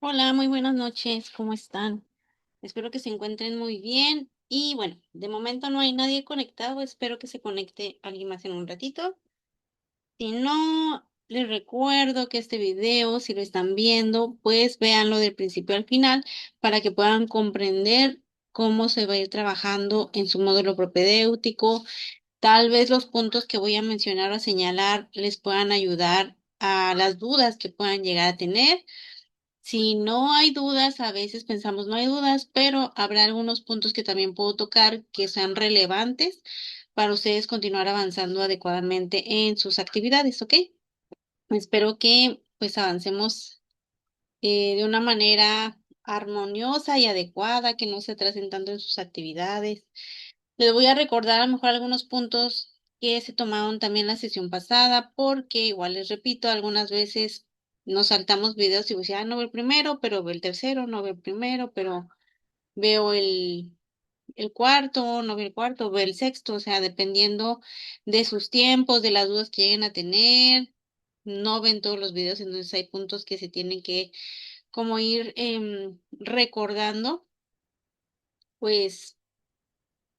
Hola, muy buenas noches, ¿cómo están? Espero que se encuentren muy bien. Y bueno, de momento no hay nadie conectado, espero que se conecte alguien más en un ratito. Si no, les recuerdo que este video, si lo están viendo, pues véanlo del principio al final para que puedan comprender cómo se va a ir trabajando en su módulo propedéutico. Tal vez los puntos que voy a mencionar o a señalar les puedan ayudar a las dudas que puedan llegar a tener. Si no hay dudas, a veces pensamos no hay dudas, pero habrá algunos puntos que también puedo tocar que sean relevantes para ustedes continuar avanzando adecuadamente en sus actividades, ¿ok? Espero que pues avancemos de una manera armoniosa y adecuada, que no se atrasen tanto en sus actividades. Les voy a recordar a lo mejor algunos puntos que se tomaron también la sesión pasada, porque igual les repito, algunas veces nos saltamos videos y decía, no veo el primero, pero veo el tercero, no veo el primero, pero veo el cuarto, no veo el cuarto, veo el sexto, o sea, dependiendo de sus tiempos, de las dudas que lleguen a tener, no ven todos los videos, entonces hay puntos que se tienen que como ir recordando, pues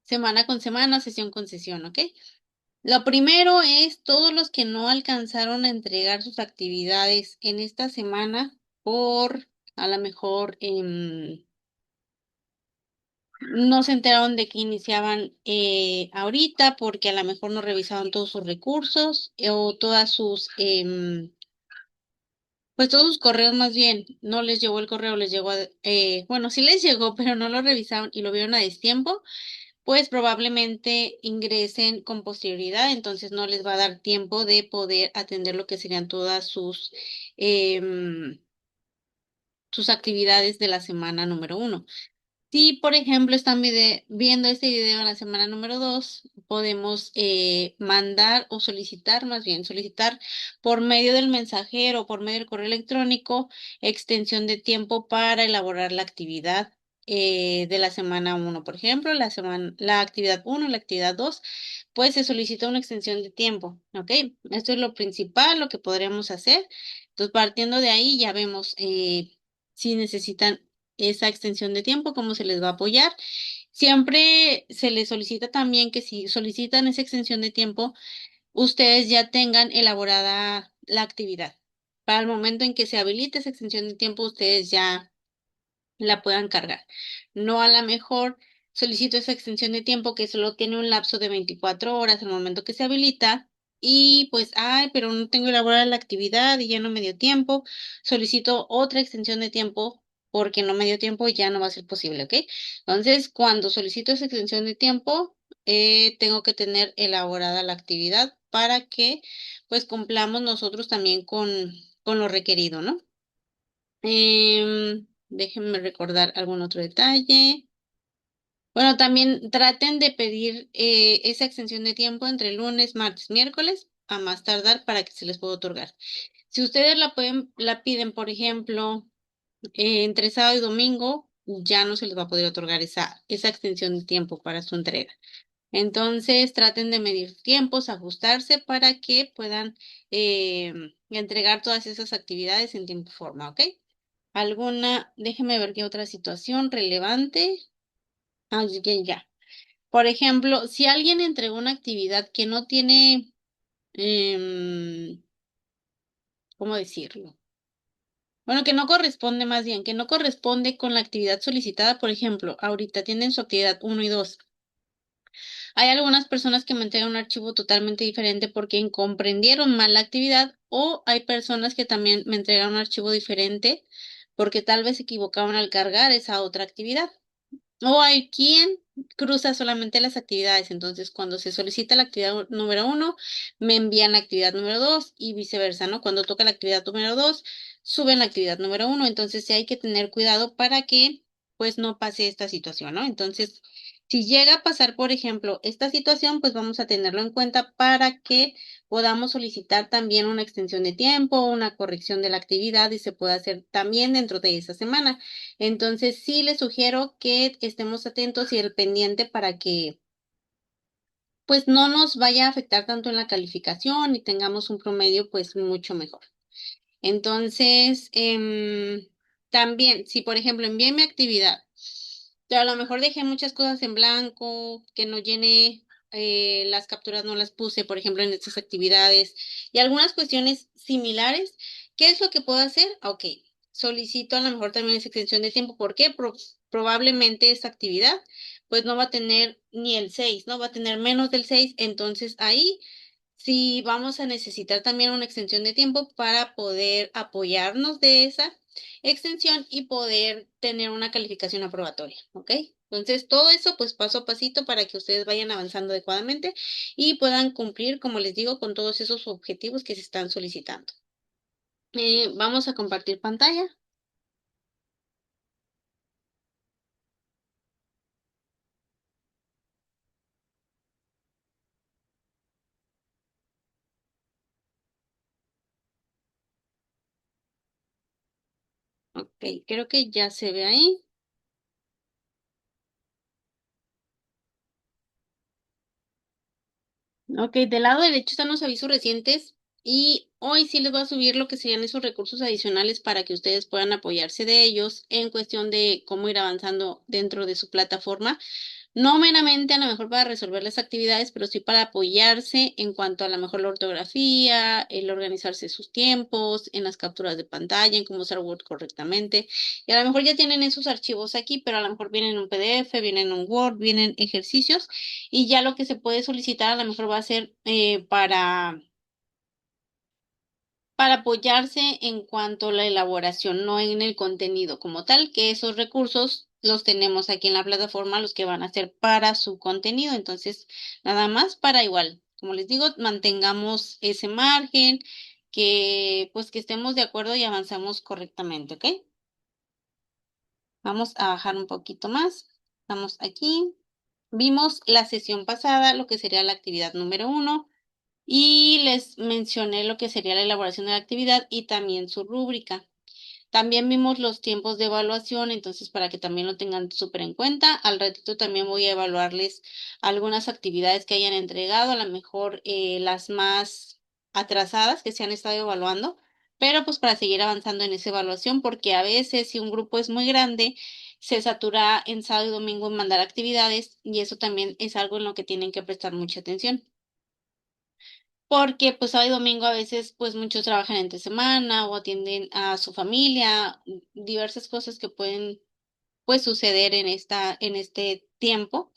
semana con semana, sesión con sesión, ¿ok? Lo primero es todos los que no alcanzaron a entregar sus actividades en esta semana por a lo mejor no se enteraron de que iniciaban ahorita porque a lo mejor no revisaron todos sus recursos o todas sus pues todos sus correos más bien, no les llegó el correo, les llegó bueno, sí les llegó, pero no lo revisaron y lo vieron a destiempo, pues probablemente ingresen con posterioridad, entonces no les va a dar tiempo de poder atender lo que serían todas em, sus actividades de la semana número uno. Si, por ejemplo, están viendo este video en la semana número 2, podemos mandar o solicitar, más bien solicitar por medio del mensajero o por medio del correo electrónico extensión de tiempo para elaborar la actividad de la semana uno. Por ejemplo, la actividad uno, la actividad 2, pues se solicita una extensión de tiempo, ¿ok? Esto es lo principal, lo que podríamos hacer. Entonces, partiendo de ahí, ya vemos si necesitan esa extensión de tiempo, cómo se les va a apoyar. Siempre se les solicita también que si solicitan esa extensión de tiempo, ustedes ya tengan elaborada la actividad. Para el momento en que se habilite esa extensión de tiempo, ustedes ya la puedan cargar. No a la mejor solicito esa extensión de tiempo que solo tiene un lapso de 24 horas al momento que se habilita y pues, ay, pero no tengo elaborada la actividad y ya no me dio tiempo. Solicito otra extensión de tiempo porque no me dio tiempo y ya no va a ser posible, ¿ok? Entonces, cuando solicito esa extensión de tiempo, tengo que tener elaborada la actividad para que pues cumplamos nosotros también con lo requerido, ¿no? Déjenme recordar algún otro detalle. Bueno, también traten de pedir esa extensión de tiempo entre lunes, martes, miércoles, a más tardar para que se les pueda otorgar. Si ustedes la piden, por ejemplo, entre sábado y domingo, ya no se les va a poder otorgar esa extensión de tiempo para su entrega. Entonces, traten de medir tiempos, ajustarse para que puedan entregar todas esas actividades en tiempo y forma, ¿ok? Déjeme ver qué otra situación relevante. Ah, ya. Por ejemplo, si alguien entregó una actividad que no tiene, ¿cómo decirlo? Bueno, que no corresponde más bien, que no corresponde con la actividad solicitada, por ejemplo, ahorita tienen su actividad uno y 2. Hay algunas personas que me entregan un archivo totalmente diferente porque comprendieron mal la actividad o hay personas que también me entregan un archivo diferente porque tal vez se equivocaron al cargar esa otra actividad. O hay quien cruza solamente las actividades. Entonces, cuando se solicita la actividad número uno, me envían la actividad número dos y viceversa, ¿no? Cuando toca la actividad número dos, suben la actividad número uno. Entonces, sí hay que tener cuidado para que, pues, no pase esta situación, ¿no? Entonces, si llega a pasar, por ejemplo, esta situación, pues vamos a tenerlo en cuenta para que podamos solicitar también una extensión de tiempo, una corrección de la actividad y se pueda hacer también dentro de esa semana. Entonces, sí les sugiero que estemos atentos y al pendiente para que pues no nos vaya a afectar tanto en la calificación y tengamos un promedio pues mucho mejor. Entonces, También, si por ejemplo envié mi actividad, pero a lo mejor dejé muchas cosas en blanco, que no llené, las capturas no las puse, por ejemplo, en estas actividades y algunas cuestiones similares, ¿qué es lo que puedo hacer? Ok, solicito a lo mejor también esa extensión de tiempo. ¿Por qué? Probablemente esta actividad pues no va a tener ni el 6, ¿no? Va a tener menos del 6, entonces ahí sí vamos a necesitar también una extensión de tiempo para poder apoyarnos de esa extensión y poder tener una calificación aprobatoria, ¿ok? Entonces, todo eso, pues paso a pasito para que ustedes vayan avanzando adecuadamente y puedan cumplir, como les digo, con todos esos objetivos que se están solicitando. Vamos a compartir pantalla. Ok, creo que ya se ve ahí. Ok, del lado derecho están los avisos recientes y hoy sí les voy a subir lo que serían esos recursos adicionales para que ustedes puedan apoyarse de ellos en cuestión de cómo ir avanzando dentro de su plataforma. No meramente a lo mejor para resolver las actividades, pero sí para apoyarse en cuanto a lo mejor la ortografía, el organizarse sus tiempos, en las capturas de pantalla, en cómo usar Word correctamente. Y a lo mejor ya tienen esos archivos aquí, pero a lo mejor vienen en un PDF, vienen en un Word, vienen ejercicios y ya lo que se puede solicitar a lo mejor va a ser para apoyarse en cuanto a la elaboración, no en el contenido como tal, que esos recursos los tenemos aquí en la plataforma, los que van a ser para su contenido. Entonces, nada más para igual, como les digo, mantengamos ese margen, que pues que estemos de acuerdo y avanzamos correctamente, ¿ok? Vamos a bajar un poquito más. Estamos aquí. Vimos la sesión pasada, lo que sería la actividad número 1. Y les mencioné lo que sería la elaboración de la actividad y también su rúbrica. También vimos los tiempos de evaluación, entonces para que también lo tengan súper en cuenta. Al ratito también voy a evaluarles algunas actividades que hayan entregado, a lo mejor las más atrasadas que se han estado evaluando, pero pues para seguir avanzando en esa evaluación, porque a veces si un grupo es muy grande, se satura en sábado y domingo en mandar actividades y eso también es algo en lo que tienen que prestar mucha atención porque pues sábado y domingo a veces pues muchos trabajan entre semana o atienden a su familia, diversas cosas que pueden pues suceder en este tiempo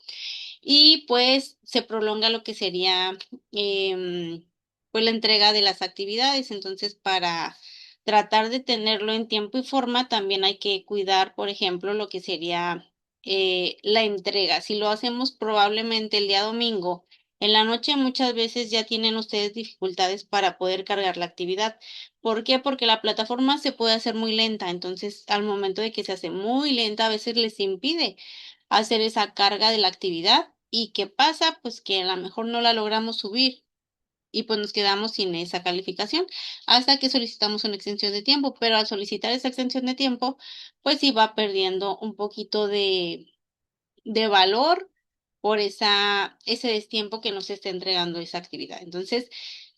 y pues se prolonga lo que sería pues la entrega de las actividades. Entonces, para tratar de tenerlo en tiempo y forma, también hay que cuidar, por ejemplo, lo que sería la entrega. Si lo hacemos probablemente el día domingo, en la noche muchas veces ya tienen ustedes dificultades para poder cargar la actividad. ¿Por qué? Porque la plataforma se puede hacer muy lenta, entonces al momento de que se hace muy lenta, a veces les impide hacer esa carga de la actividad. ¿Y qué pasa? Pues que a lo mejor no la logramos subir y pues nos quedamos sin esa calificación hasta que solicitamos una extensión de tiempo, pero al solicitar esa extensión de tiempo, pues sí va perdiendo un poquito de valor por ese destiempo que nos está entregando esa actividad. Entonces,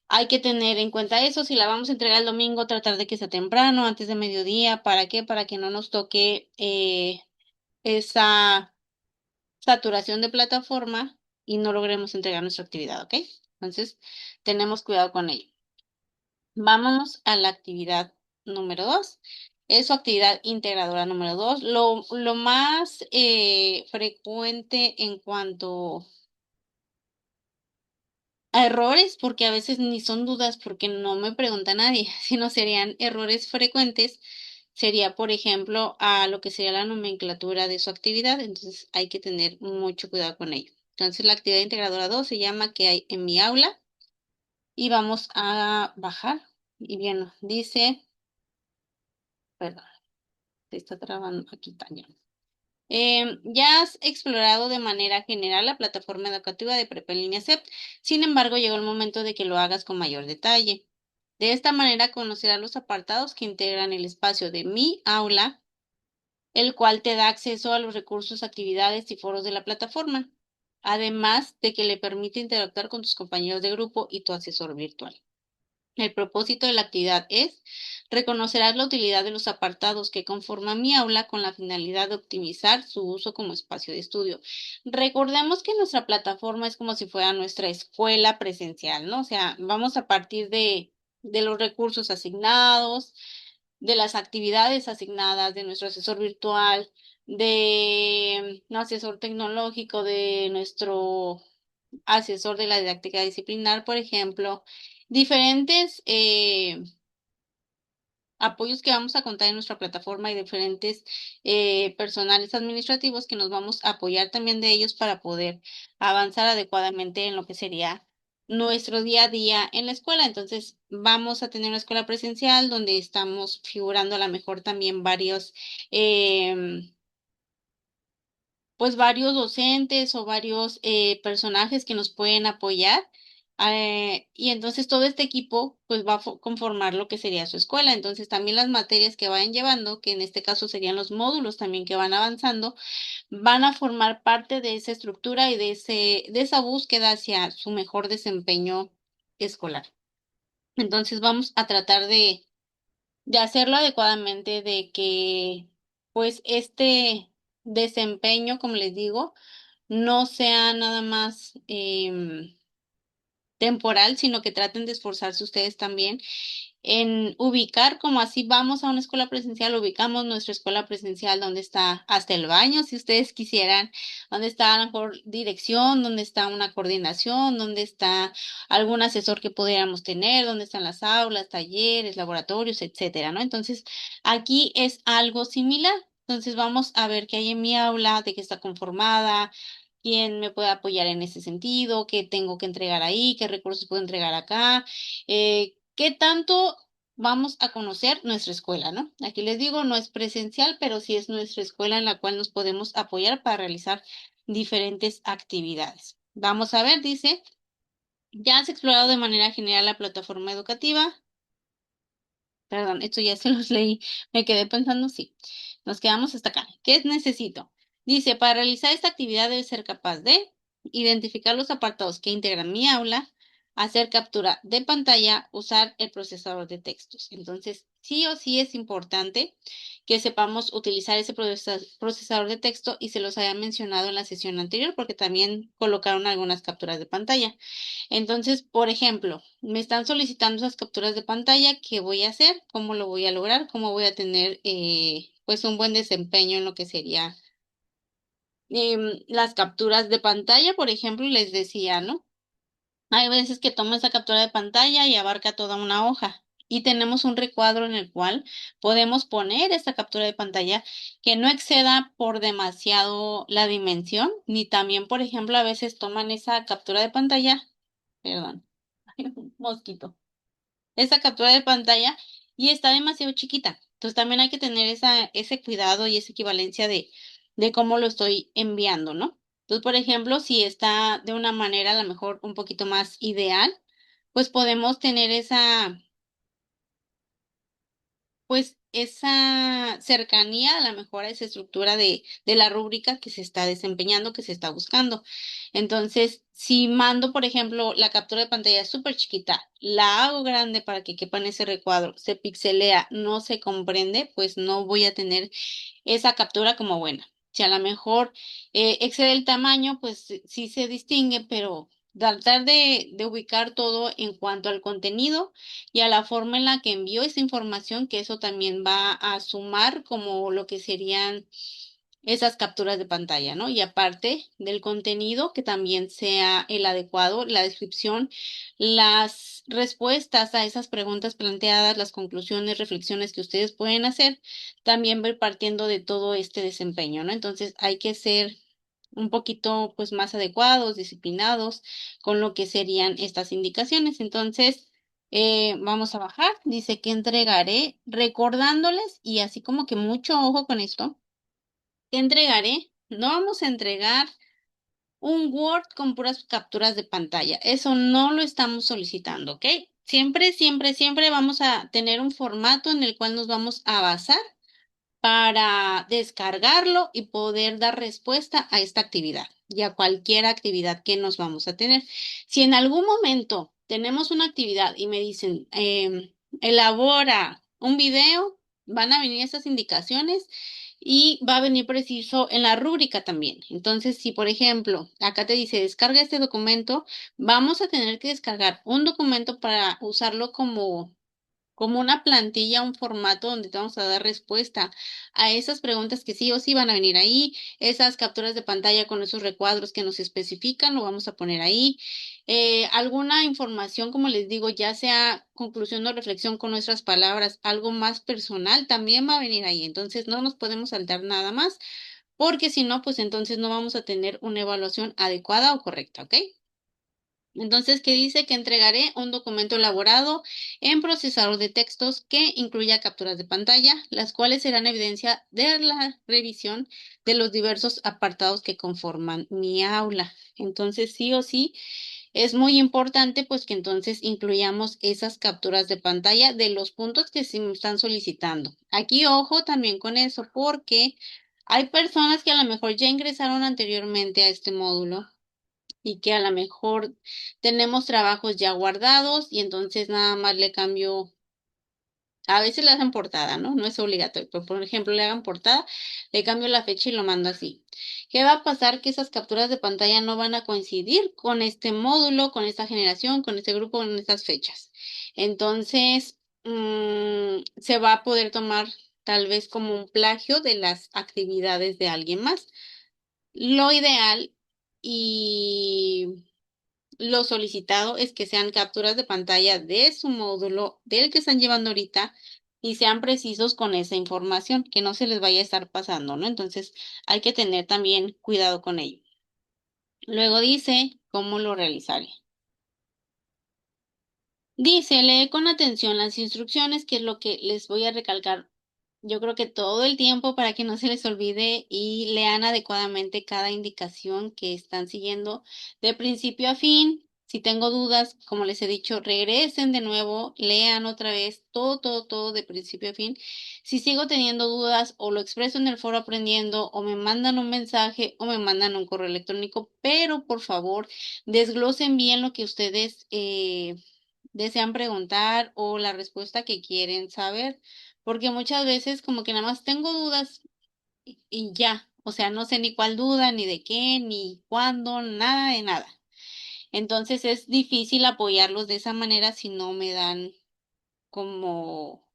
hay que tener en cuenta eso. Si la vamos a entregar el domingo, tratar de que sea temprano, antes de mediodía. ¿Para qué? Para que no nos toque esa saturación de plataforma y no logremos entregar nuestra actividad, ¿ok? Entonces, tenemos cuidado con ello. Vámonos a la actividad número 2. Es su actividad integradora número 2. Lo más frecuente en cuanto a errores, porque a veces ni son dudas, porque no me pregunta nadie, sino serían errores frecuentes, sería, por ejemplo, a lo que sería la nomenclatura de su actividad, entonces hay que tener mucho cuidado con ello. Entonces, la actividad integradora 2 se llama ¿Qué hay en mi aula? Y vamos a bajar. Y bien, dice, perdón, se está trabando aquí también. Ya has explorado de manera general la plataforma educativa de Prepa en línea CEP. Sin embargo, llegó el momento de que lo hagas con mayor detalle. De esta manera conocerás los apartados que integran el espacio de Mi Aula, el cual te da acceso a los recursos, actividades y foros de la plataforma, además de que le permite interactuar con tus compañeros de grupo y tu asesor virtual. El propósito de la actividad es reconocerás la utilidad de los apartados que conforman mi aula con la finalidad de optimizar su uso como espacio de estudio. Recordemos que nuestra plataforma es como si fuera nuestra escuela presencial, ¿no? O sea, vamos a partir de los recursos asignados, de las actividades asignadas, de nuestro asesor virtual, de un asesor tecnológico, de nuestro asesor de la didáctica disciplinar, por ejemplo, diferentes apoyos que vamos a contar en nuestra plataforma y diferentes personales administrativos que nos vamos a apoyar también de ellos para poder avanzar adecuadamente en lo que sería nuestro día a día en la escuela. Entonces, vamos a tener una escuela presencial donde estamos figurando a lo mejor también varios pues varios docentes o varios personajes que nos pueden apoyar. Y entonces todo este equipo pues va a conformar lo que sería su escuela. Entonces también las materias que vayan llevando, que en este caso serían los módulos también que van avanzando, van a formar parte de esa estructura y de esa búsqueda hacia su mejor desempeño escolar. Entonces vamos a tratar de hacerlo adecuadamente, de que pues este desempeño, como les digo, no sea nada más temporal, sino que traten de esforzarse ustedes también en ubicar, como así vamos a una escuela presencial, ubicamos nuestra escuela presencial donde está hasta el baño, si ustedes quisieran, donde está a lo mejor dirección, donde está una coordinación, donde está algún asesor que pudiéramos tener, donde están las aulas, talleres, laboratorios, etcétera, ¿no? Entonces, aquí es algo similar. Entonces, vamos a ver qué hay en mi aula, de qué está conformada, quién me puede apoyar en ese sentido, qué tengo que entregar ahí, qué recursos puedo entregar acá, qué tanto vamos a conocer nuestra escuela, ¿no? Aquí les digo, no es presencial, pero sí es nuestra escuela en la cual nos podemos apoyar para realizar diferentes actividades. Vamos a ver, dice, ya has explorado de manera general la plataforma educativa. Perdón, esto ya se los leí. Me quedé pensando, sí. Nos quedamos hasta acá. ¿Qué necesito? Dice, para realizar esta actividad debe ser capaz de identificar los apartados que integran mi aula, hacer captura de pantalla, usar el procesador de textos. Entonces, sí o sí es importante que sepamos utilizar ese procesador de texto y se los había mencionado en la sesión anterior porque también colocaron algunas capturas de pantalla. Entonces, por ejemplo, me están solicitando esas capturas de pantalla. ¿Qué voy a hacer? ¿Cómo lo voy a lograr? ¿Cómo voy a tener pues un buen desempeño en lo que sería las capturas de pantalla? Por ejemplo, les decía, ¿no? Hay veces que tomo esa captura de pantalla y abarca toda una hoja. Y tenemos un recuadro en el cual podemos poner esta captura de pantalla que no exceda por demasiado la dimensión, ni también, por ejemplo, a veces toman esa captura de pantalla, perdón, un mosquito, esa captura de pantalla y está demasiado chiquita. Entonces también hay que tener ese cuidado y esa equivalencia de cómo lo estoy enviando, ¿no? Entonces, por ejemplo, si está de una manera a lo mejor un poquito más ideal, pues podemos tener pues esa cercanía a la mejor a esa estructura de la rúbrica que se está desempeñando, que se está buscando. Entonces, si mando, por ejemplo, la captura de pantalla súper chiquita, la hago grande para que quepa en ese recuadro, se pixelea, no se comprende, pues no voy a tener esa captura como buena. Si a lo mejor excede el tamaño, pues sí se distingue, pero tratar de ubicar todo en cuanto al contenido y a la forma en la que envío esa información, que eso también va a sumar como lo que serían esas capturas de pantalla, ¿no? Y aparte del contenido, que también sea el adecuado, la descripción, las respuestas a esas preguntas planteadas, las conclusiones, reflexiones que ustedes pueden hacer, también ver partiendo de todo este desempeño, ¿no? Entonces hay que ser un poquito pues más adecuados, disciplinados con lo que serían estas indicaciones. Entonces, vamos a bajar. Dice que entregaré recordándoles y así como que mucho ojo con esto. ¿Qué entregaré? No vamos a entregar un Word con puras capturas de pantalla. Eso no lo estamos solicitando, ¿ok? Siempre, siempre, siempre vamos a tener un formato en el cual nos vamos a basar para descargarlo y poder dar respuesta a esta actividad y a cualquier actividad que nos vamos a tener. Si en algún momento tenemos una actividad y me dicen, elabora un video, van a venir esas indicaciones y va a venir preciso en la rúbrica también. Entonces, si por ejemplo, acá te dice descarga este documento, vamos a tener que descargar un documento para usarlo como una plantilla, un formato donde te vamos a dar respuesta a esas preguntas que sí o sí van a venir ahí, esas capturas de pantalla con esos recuadros que nos especifican, lo vamos a poner ahí. Alguna información, como les digo, ya sea conclusión o reflexión con nuestras palabras, algo más personal, también va a venir ahí. Entonces, no nos podemos saltar nada más, porque si no, pues entonces no vamos a tener una evaluación adecuada o correcta, ¿ok? Entonces, ¿qué dice? Que entregaré un documento elaborado en procesador de textos que incluya capturas de pantalla, las cuales serán evidencia de la revisión de los diversos apartados que conforman mi aula. Entonces, sí o sí, es muy importante pues que entonces incluyamos esas capturas de pantalla de los puntos que se me están solicitando. Aquí ojo también con eso porque hay personas que a lo mejor ya ingresaron anteriormente a este módulo y que a lo mejor tenemos trabajos ya guardados y entonces nada más le cambio, a veces le hacen portada, ¿no? No es obligatorio, pero por ejemplo le hagan portada, le cambio la fecha y lo mando así. ¿Qué va a pasar? Que esas capturas de pantalla no van a coincidir con este módulo, con esta generación, con este grupo, con estas fechas. Entonces, se va a poder tomar tal vez como un plagio de las actividades de alguien más. Lo ideal y lo solicitado es que sean capturas de pantalla de su módulo, del que están llevando ahorita, y sean precisos con esa información, que no se les vaya a estar pasando, ¿no? Entonces, hay que tener también cuidado con ello. Luego dice, ¿cómo lo realizaré? Dice, lee con atención las instrucciones, que es lo que les voy a recalcar yo creo que todo el tiempo para que no se les olvide y lean adecuadamente cada indicación que están siguiendo de principio a fin. Si tengo dudas, como les he dicho, regresen de nuevo, lean otra vez todo de principio a fin. Si sigo teniendo dudas o lo expreso en el foro aprendiendo o me mandan un mensaje o me mandan un correo electrónico, pero por favor desglosen bien lo que ustedes desean preguntar o la respuesta que quieren saber, porque muchas veces como que nada más tengo dudas y ya, o sea, no sé ni cuál duda, ni de qué, ni cuándo, nada de nada. Entonces es difícil apoyarlos de esa manera si no me dan como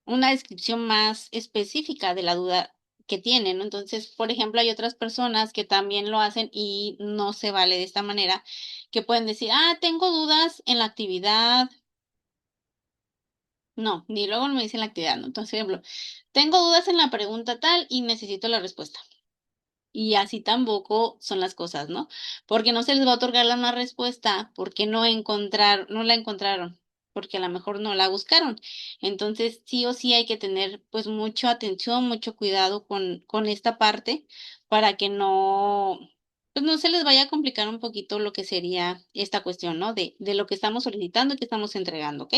una descripción más específica de la duda que tienen, ¿no? Entonces, por ejemplo, hay otras personas que también lo hacen y no se vale de esta manera, que pueden decir, ah, tengo dudas en la actividad. No, ni luego me dicen la actividad, ¿no? Entonces, por ejemplo, tengo dudas en la pregunta tal y necesito la respuesta. Y así tampoco son las cosas, ¿no? Porque no se les va a otorgar una respuesta porque no la encontraron, porque a lo mejor no la buscaron. Entonces, sí o sí hay que tener pues mucha atención, mucho cuidado con esta parte para que no, pues no se les vaya a complicar un poquito lo que sería esta cuestión, ¿no? De lo que estamos solicitando y que estamos entregando, ¿ok?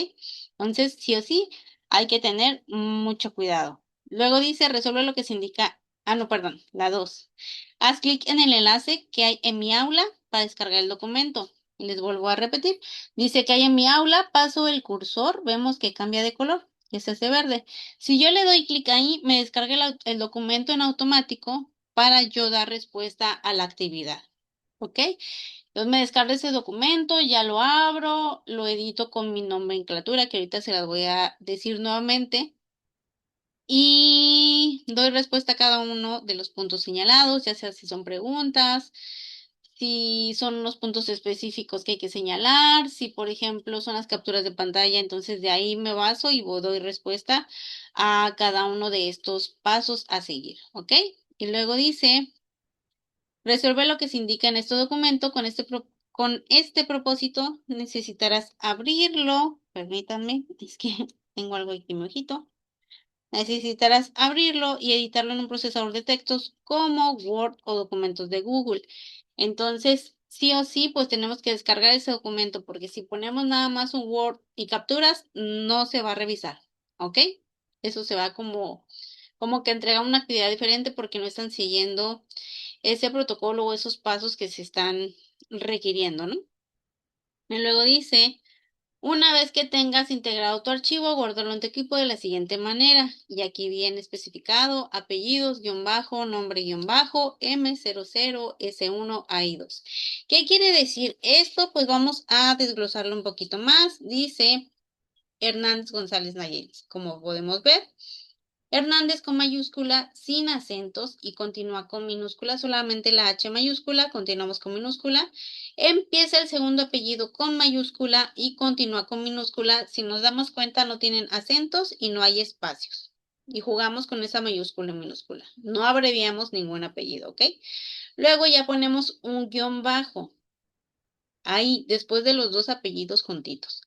Entonces, sí o sí, hay que tener mucho cuidado. Luego dice, resuelve lo que se indica. Ah, no, perdón, la 2. Haz clic en el enlace que hay en mi aula para descargar el documento. Les vuelvo a repetir. Dice que hay en mi aula, paso el cursor, vemos que cambia de color, que se hace verde. Si yo le doy clic ahí, me descarga el documento en automático para yo dar respuesta a la actividad. ¿Ok? Entonces me descargo ese documento, ya lo abro, lo edito con mi nomenclatura, que ahorita se las voy a decir nuevamente y doy respuesta a cada uno de los puntos señalados, ya sea si son preguntas, si son los puntos específicos que hay que señalar, si por ejemplo son las capturas de pantalla, entonces de ahí me baso y doy respuesta a cada uno de estos pasos a seguir, ¿ok? Y luego dice, resuelve lo que se indica en este documento, con este propósito necesitarás abrirlo, permítanme, es que tengo algo aquí en mi ojito. Necesitarás abrirlo y editarlo en un procesador de textos como Word o documentos de Google. Entonces, sí o sí, pues tenemos que descargar ese documento porque si ponemos nada más un Word y capturas, no se va a revisar, ¿ok? Eso se va como que entrega una actividad diferente porque no están siguiendo ese protocolo o esos pasos que se están requiriendo, ¿no? Y luego dice, una vez que tengas integrado tu archivo, guárdalo en tu equipo de la siguiente manera. Y aquí viene especificado apellidos, guión bajo, nombre, guión bajo, M00, S1, AI2. ¿Qué quiere decir esto? Pues vamos a desglosarlo un poquito más. Dice Hernández González Nayelis, como podemos ver. Hernández con mayúscula, sin acentos y continúa con minúscula, solamente la H mayúscula, continuamos con minúscula. Empieza el segundo apellido con mayúscula y continúa con minúscula. Si nos damos cuenta, no tienen acentos y no hay espacios. Y jugamos con esa mayúscula y minúscula. No abreviamos ningún apellido, ¿ok? Luego ya ponemos un guión bajo ahí, después de los dos apellidos juntitos.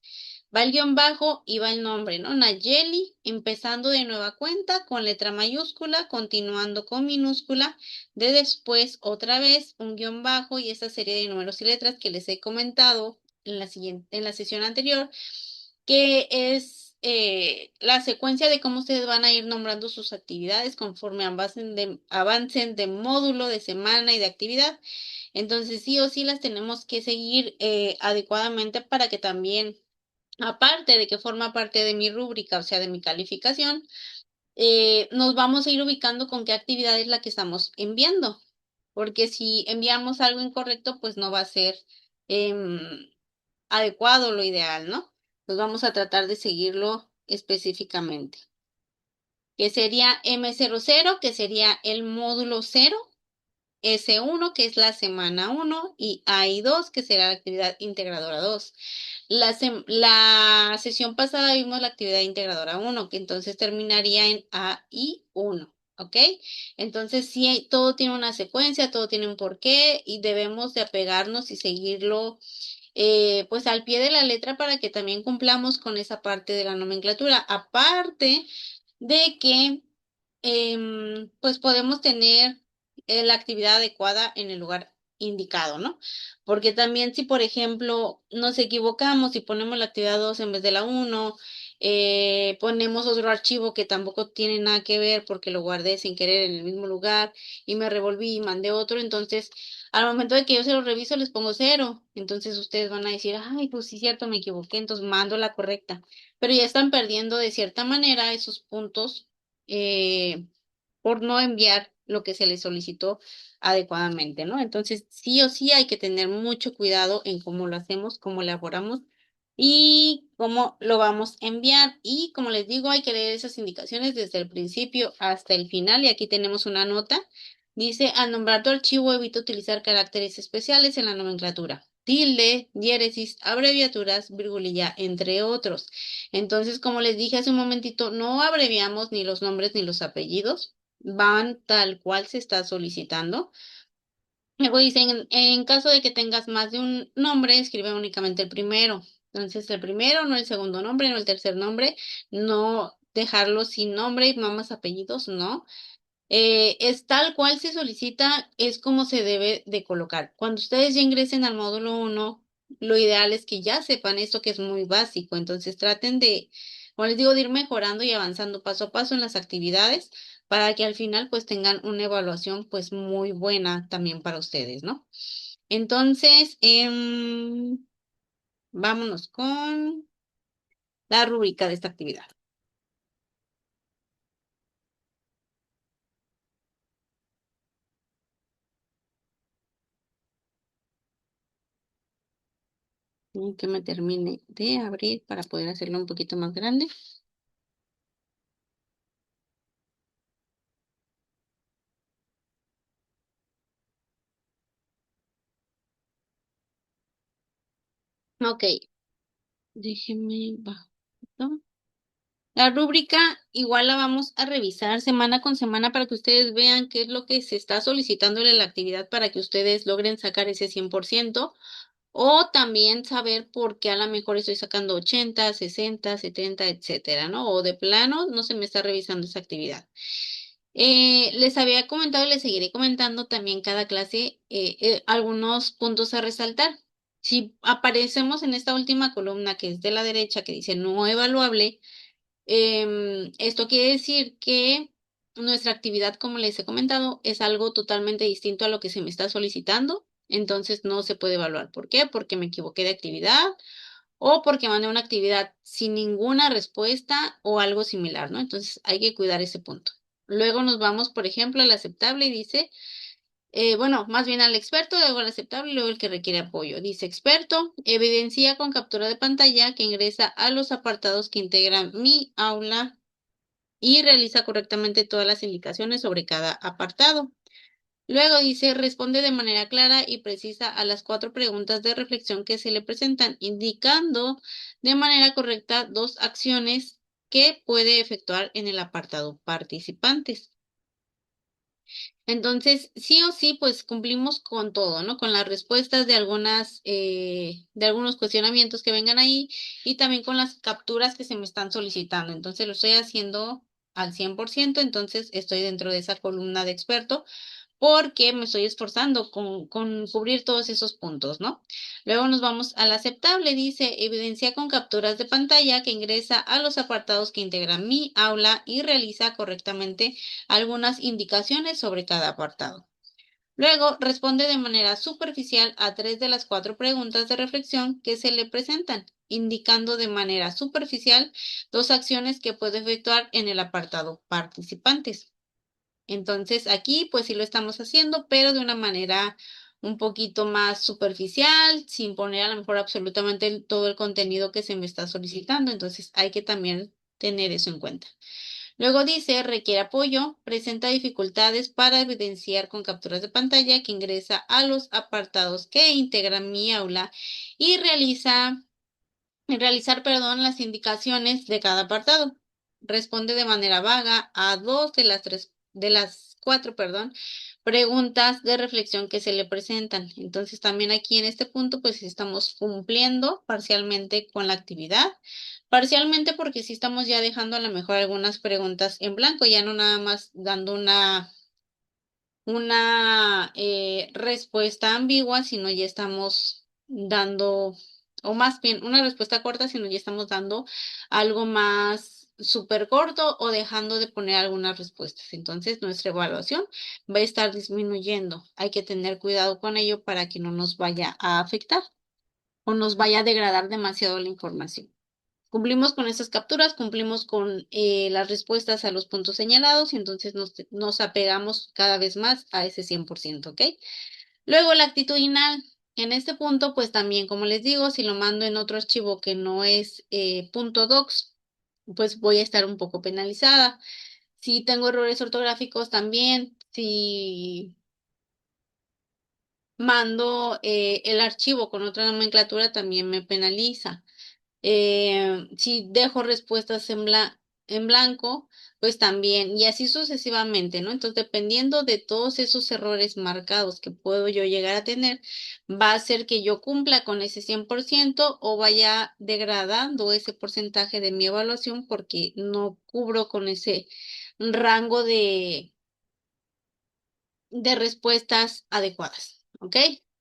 Va el guión bajo y va el nombre, ¿no? Nayeli, empezando de nueva cuenta con letra mayúscula, continuando con minúscula, de después otra vez un guión bajo y esa serie de números y letras que les he comentado en la sesión anterior, que es la secuencia de cómo ustedes van a ir nombrando sus actividades conforme avancen de módulo, de semana y de actividad. Entonces, sí o sí las tenemos que seguir adecuadamente para que también, aparte de que forma parte de mi rúbrica, o sea, de mi calificación, nos vamos a ir ubicando con qué actividad es la que estamos enviando. Porque si enviamos algo incorrecto, pues no va a ser adecuado, lo ideal, ¿no? Pues vamos a tratar de seguirlo específicamente. Que sería M00, que sería el módulo 0. S1, que es la semana 1, y AI2, que será la actividad integradora 2. La sesión pasada vimos la actividad integradora 1, que entonces terminaría en AI1, ¿ok? Entonces, sí, todo tiene una secuencia, todo tiene un porqué y debemos de apegarnos y seguirlo pues al pie de la letra para que también cumplamos con esa parte de la nomenclatura. Aparte de que pues podemos tener la actividad adecuada en el lugar indicado, ¿no? Porque también si, por ejemplo, nos equivocamos y ponemos la actividad 2 en vez de la 1, ponemos otro archivo que tampoco tiene nada que ver porque lo guardé sin querer en el mismo lugar y me revolví y mandé otro, entonces al momento de que yo se lo reviso les pongo 0, entonces ustedes van a decir, ay, pues sí, cierto, me equivoqué, entonces mando la correcta, pero ya están perdiendo de cierta manera esos puntos eh, por no enviar lo que se les solicitó adecuadamente, ¿no? Entonces, sí o sí hay que tener mucho cuidado en cómo lo hacemos, cómo elaboramos y cómo lo vamos a enviar. Y como les digo, hay que leer esas indicaciones desde el principio hasta el final. Y aquí tenemos una nota. Dice, al nombrar tu archivo, evita utilizar caracteres especiales en la nomenclatura. Tilde, diéresis, abreviaturas, virgulilla, entre otros. Entonces, como les dije hace un momentito, no abreviamos ni los nombres ni los apellidos, van tal cual se está solicitando. Luego dicen, en caso de que tengas más de un nombre, escribe únicamente el primero. Entonces, el primero, no el segundo nombre, no el tercer nombre, no dejarlo sin nombre y no más apellidos, no. Es tal cual se solicita, es como se debe de colocar. Cuando ustedes ya ingresen al módulo 1, lo ideal es que ya sepan esto que es muy básico. Entonces traten de, como les digo, de ir mejorando y avanzando paso a paso en las actividades para que al final pues tengan una evaluación pues muy buena también para ustedes, ¿no? Entonces, vámonos con la rúbrica de esta actividad. Tengo que me termine de abrir para poder hacerlo un poquito más grande. Ok, déjenme bajo. La rúbrica igual la vamos a revisar semana con semana para que ustedes vean qué es lo que se está solicitando en la actividad para que ustedes logren sacar ese 100% o también saber por qué a lo mejor estoy sacando 80, 60, 70, etcétera, ¿no? O de plano no se me está revisando esa actividad. Les había comentado y les seguiré comentando también cada clase algunos puntos a resaltar. Si aparecemos en esta última columna que es de la derecha que dice no evaluable, esto quiere decir que nuestra actividad, como les he comentado, es algo totalmente distinto a lo que se me está solicitando. entonces no se puede evaluar. ¿Por qué? Porque me equivoqué de actividad o porque mandé una actividad sin ninguna respuesta o algo similar, ¿no? Entonces hay que cuidar ese punto. Luego nos vamos, por ejemplo, al aceptable y dice, bueno, más bien al experto, luego al aceptable y luego el que requiere apoyo. Dice experto, evidencia con captura de pantalla que ingresa a los apartados que integran mi aula y realiza correctamente todas las indicaciones sobre cada apartado. Luego dice, responde de manera clara y precisa a las 4 preguntas de reflexión que se le presentan, indicando de manera correcta 2 acciones que puede efectuar en el apartado participantes. Entonces, sí o sí, pues cumplimos con todo, ¿no? Con las respuestas de algunos cuestionamientos que vengan ahí y también con las capturas que se me están solicitando. Entonces, lo estoy haciendo al 100%, entonces estoy dentro de esa columna de experto porque me estoy esforzando con cubrir todos esos puntos, ¿no? Luego nos vamos al aceptable, dice, evidencia con capturas de pantalla que ingresa a los apartados que integran mi aula y realiza correctamente algunas indicaciones sobre cada apartado. Luego, responde de manera superficial a 3 de las 4 preguntas de reflexión que se le presentan, indicando de manera superficial 2 acciones que puede efectuar en el apartado participantes. Entonces aquí pues sí lo estamos haciendo, pero de una manera un poquito más superficial, sin poner a lo mejor absolutamente todo el contenido que se me está solicitando. Entonces hay que también tener eso en cuenta. Luego dice, requiere apoyo, presenta dificultades para evidenciar con capturas de pantalla que ingresa a los apartados que integran mi aula y realizar, las indicaciones de cada apartado. Responde de manera vaga a 2 de las 4, preguntas de reflexión que se le presentan. Entonces, también aquí en este punto, pues estamos cumpliendo parcialmente con la actividad. Parcialmente porque sí estamos ya dejando a lo mejor algunas preguntas en blanco, ya no nada más dando una respuesta ambigua, sino ya estamos dando, o más bien una respuesta corta, sino ya estamos dando algo más súper corto o dejando de poner algunas respuestas. Entonces, nuestra evaluación va a estar disminuyendo. Hay que tener cuidado con ello para que no nos vaya a afectar o nos vaya a degradar demasiado la información. Cumplimos con esas capturas, cumplimos con las respuestas a los puntos señalados y entonces nos apegamos cada vez más a ese 100%, ¿ok? Luego la actitudinal. En este punto, pues también, como les digo, si lo mando en otro archivo que no es .docs, pues voy a estar un poco penalizada. Si tengo errores ortográficos también, si mando el archivo con otra nomenclatura, también me penaliza. Si dejo respuestas en blanco, pues también, y así sucesivamente, ¿no? Entonces, dependiendo de todos esos errores marcados que puedo yo llegar a tener, va a hacer que yo cumpla con ese 100% o vaya degradando ese porcentaje de mi evaluación porque no cubro con ese rango de respuestas adecuadas, ¿ok?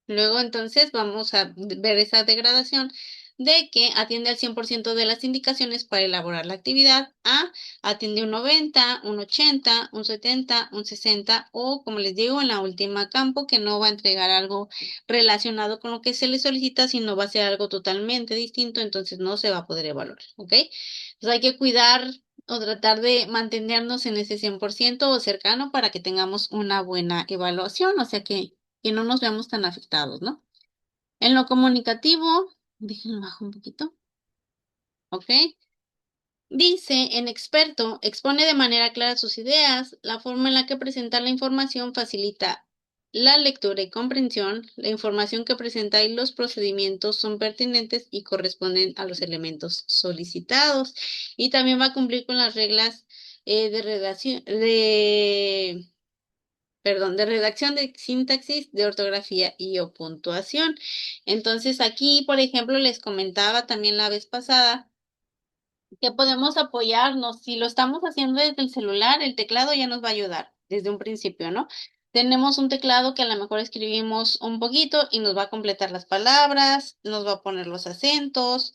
Luego entonces vamos a ver esa degradación de que atiende al 100% de las indicaciones para elaborar la actividad. A, atiende un 90, un 80, un 70, un 60 o, como les digo, en la última campo que no va a entregar algo relacionado con lo que se le solicita, sino va a ser algo totalmente distinto, entonces no se va a poder evaluar, ¿ok? Entonces hay que cuidar o tratar de mantenernos en ese 100% o cercano para que tengamos una buena evaluación, o sea que no nos veamos tan afectados, ¿no? En lo comunicativo, déjenlo bajo un poquito, ¿ok? Dice, en experto, expone de manera clara sus ideas, la forma en la que presenta la información facilita la lectura y comprensión, la información que presenta y los procedimientos son pertinentes y corresponden a los elementos solicitados. Y también va a cumplir con las reglas de redacción, de redacción, de sintaxis, de ortografía y o puntuación. Entonces aquí, por ejemplo, les comentaba también la vez pasada que podemos apoyarnos. Si lo estamos haciendo desde el celular, el teclado ya nos va a ayudar desde un principio, ¿no? Tenemos un teclado que a lo mejor escribimos un poquito y nos va a completar las palabras, nos va a poner los acentos.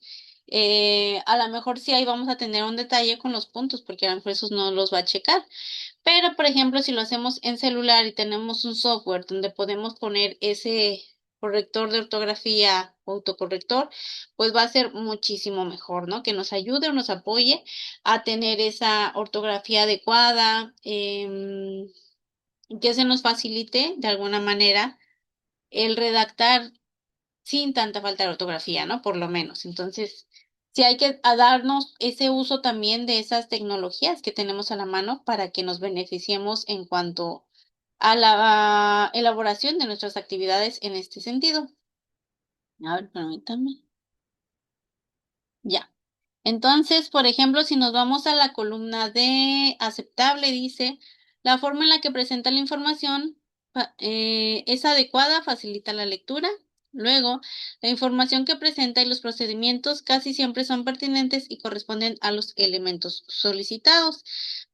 A lo mejor sí ahí vamos a tener un detalle con los puntos, porque a lo mejor esos no los va a checar. Pero, por ejemplo, si lo hacemos en celular y tenemos un software donde podemos poner corrector de ortografía o autocorrector, pues va a ser muchísimo mejor, ¿no? Que nos ayude o nos apoye a tener esa ortografía adecuada, que se nos facilite de alguna manera el redactar sin tanta falta de ortografía, ¿no? Por lo menos. Entonces, sí hay que darnos ese uso también de esas tecnologías que tenemos a la mano para que nos beneficiemos en cuanto a la elaboración de nuestras actividades en este sentido. A ver, permítame. Ya. Entonces, por ejemplo, si nos vamos a la columna de aceptable, dice, la forma en la que presenta la información es adecuada, facilita la lectura. Luego, la información que presenta y los procedimientos casi siempre son pertinentes y corresponden a los elementos solicitados.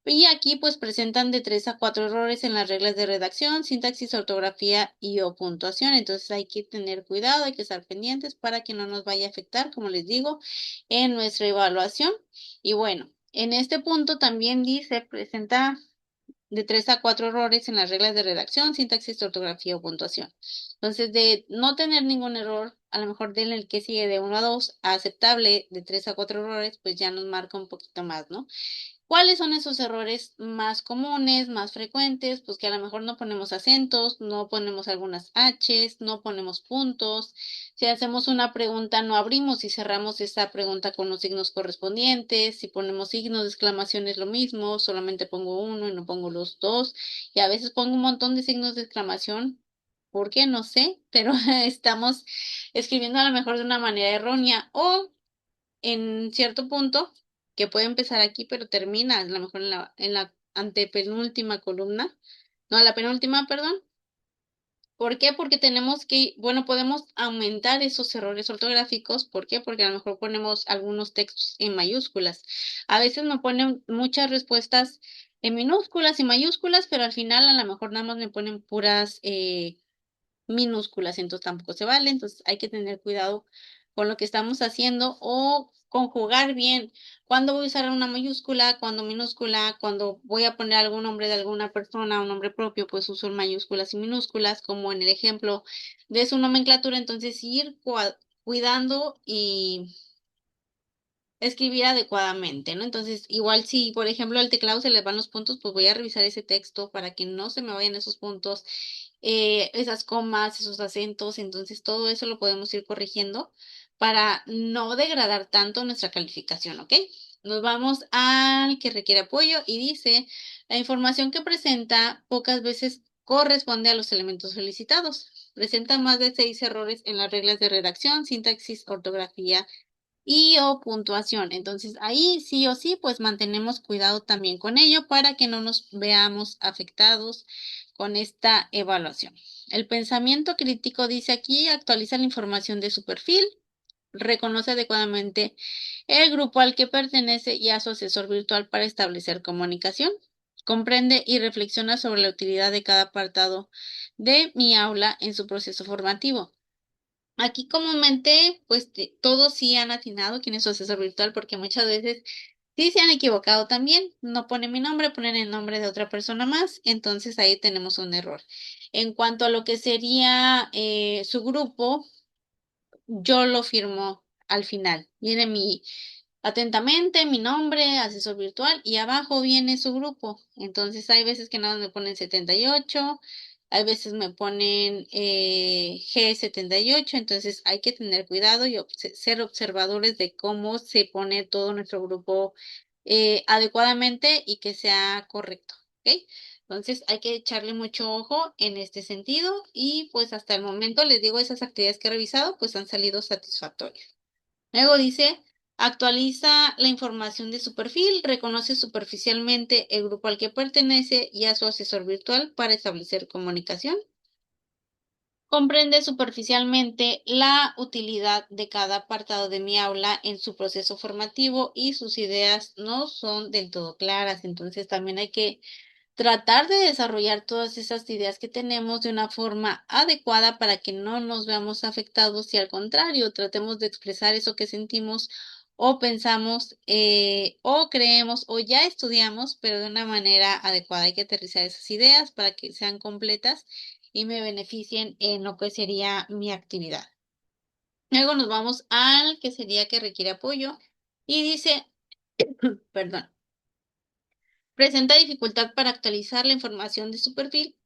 Y aquí pues presentan de 3 a 4 errores en las reglas de redacción, sintaxis, ortografía y o puntuación. Entonces hay que tener cuidado, hay que estar pendientes para que no nos vaya a afectar, como les digo, en nuestra evaluación. Y bueno, en este punto también dice, presenta de 3 a 4 errores en las reglas de redacción, sintaxis, ortografía o puntuación. Entonces, de no tener ningún error, a lo mejor del el que sigue de 1 a 2 a aceptable de 3 a 4 errores, pues ya nos marca un poquito más, ¿no? ¿Cuáles son esos errores más comunes, más frecuentes? Pues que a lo mejor no ponemos acentos, no ponemos algunas H's, no ponemos puntos. Si hacemos una pregunta, no abrimos y cerramos esa pregunta con los signos correspondientes. Si ponemos signos de exclamación es lo mismo, solamente pongo uno y no pongo los dos. Y a veces pongo un montón de signos de exclamación. ¿Por qué? No sé, pero estamos escribiendo a lo mejor de una manera errónea o en cierto punto, que puede empezar aquí, pero termina a lo mejor en la antepenúltima columna, no, la penúltima, perdón. ¿Por qué? Porque tenemos que, bueno, podemos aumentar esos errores ortográficos. ¿Por qué? Porque a lo mejor ponemos algunos textos en mayúsculas. A veces me ponen muchas respuestas en minúsculas y mayúsculas, pero al final a lo mejor nada más me ponen puras minúsculas, entonces tampoco se vale, entonces hay que tener cuidado con lo que estamos haciendo o conjugar bien cuándo voy a usar una mayúscula, cuándo minúscula, cuando voy a poner algún nombre de alguna persona, un nombre propio, pues uso mayúsculas y minúsculas, como en el ejemplo de su nomenclatura, entonces ir cuidando y escribir adecuadamente, ¿no? Entonces, igual si, por ejemplo, al teclado se le van los puntos, pues voy a revisar ese texto para que no se me vayan esos puntos, esas comas, esos acentos, entonces todo eso lo podemos ir corrigiendo para no degradar tanto nuestra calificación, ¿ok? Nos vamos al que requiere apoyo y dice, la información que presenta pocas veces corresponde a los elementos solicitados. Presenta más de 6 errores en las reglas de redacción, sintaxis, ortografía y o puntuación. Entonces ahí sí o sí, pues mantenemos cuidado también con ello para que no nos veamos afectados con esta evaluación. El pensamiento crítico dice aquí, actualiza la información de su perfil, reconoce adecuadamente el grupo al que pertenece y a su asesor virtual para establecer comunicación. Comprende y reflexiona sobre la utilidad de cada apartado de mi aula en su proceso formativo. Aquí comúnmente, pues todos sí han atinado quién es su asesor virtual, porque muchas veces sí se han equivocado también. No ponen mi nombre, ponen el nombre de otra persona más, entonces ahí tenemos un error. En cuanto a lo que sería su grupo, yo lo firmo al final. Viene atentamente, mi nombre, asesor virtual, y abajo viene su grupo. Entonces hay veces que nada más me ponen 78, hay veces me ponen G78, entonces hay que tener cuidado y ser observadores de cómo se pone todo nuestro grupo adecuadamente y que sea correcto, ¿ok? Entonces hay que echarle mucho ojo en este sentido y pues hasta el momento les digo, esas actividades que he revisado pues han salido satisfactorias. Luego dice, actualiza la información de su perfil, reconoce superficialmente el grupo al que pertenece y a su asesor virtual para establecer comunicación. Comprende superficialmente la utilidad de cada apartado de mi aula en su proceso formativo y sus ideas no son del todo claras. Entonces también hay que tratar de desarrollar todas esas ideas que tenemos de una forma adecuada para que no nos veamos afectados y al contrario, tratemos de expresar eso que sentimos o pensamos o creemos o ya estudiamos, pero de una manera adecuada. Hay que aterrizar esas ideas para que sean completas y me beneficien en lo que sería mi actividad. Luego nos vamos al que sería que requiere apoyo y dice, perdón, presenta dificultad para actualizar la información de su perfil,